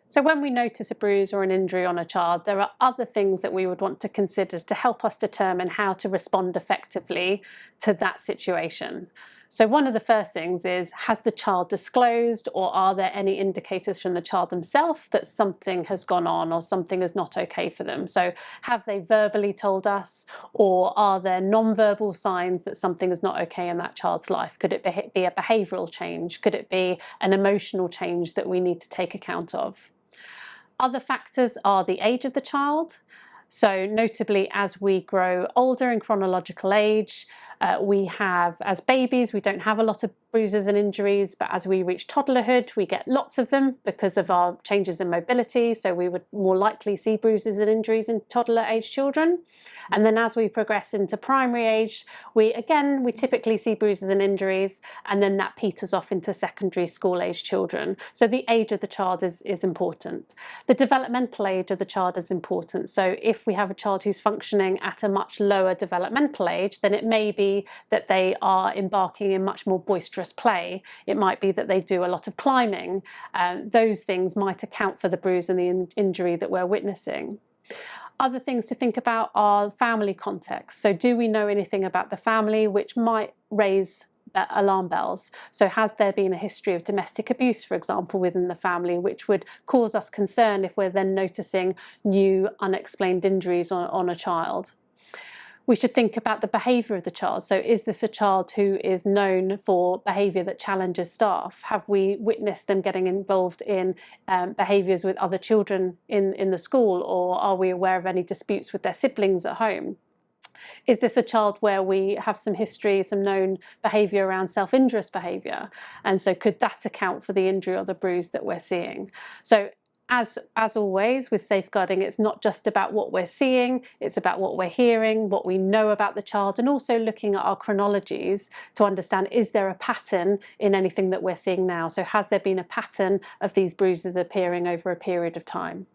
So when we notice a bruise or an injury on a child, there are other things that we would want to consider to help us determine how to respond effectively to that situation. So one of the first things is, has the child disclosed, or are there any indicators from the child themselves that something has gone on or something is not okay for them? So have they verbally told us, or are there non-verbal signs that something is not okay in that child's life? Could it be a behavioural change? Could it be an emotional change that we need to take account of? Other factors are the age of the child. So notably, as we grow older in chronological age, as babies, we don't have a lot of bruises and injuries, but as we reach toddlerhood, we get lots of them because of our changes in mobility. So we would more likely see bruises and injuries in toddler age children. And then as we progress into primary age, we typically see bruises and injuries, and then that peters off into secondary school age children. So the age of the child is important. The developmental age of the child is important. So if we have a child who's functioning at a much lower developmental age, then it may be that they are embarking in much more boisterous play. It might be that they do a lot of climbing. Those things might account for the bruise and the injury that we're witnessing. Other things to think about are family context. So do we know anything about the family which might raise alarm bells? So has there been a history of domestic abuse, for example, within the family, which would cause us concern if we're then noticing new unexplained injuries on a child? We should think about the behaviour of the child. So is this a child who is known for behaviour that challenges staff? Have we witnessed them getting involved in behaviours with other children in the school, or are we aware of any disputes with their siblings at home? Is this a child where we have some history, some known behaviour around self-injurious behaviour? And so could that account for the injury or the bruise that we're seeing? So as always with safeguarding, it's not just about what we're seeing, it's about what we're hearing, what we know about the child, and also looking at our chronologies to understand, is there a pattern in anything that we're seeing now? So has there been a pattern of these bruises appearing over a period of time?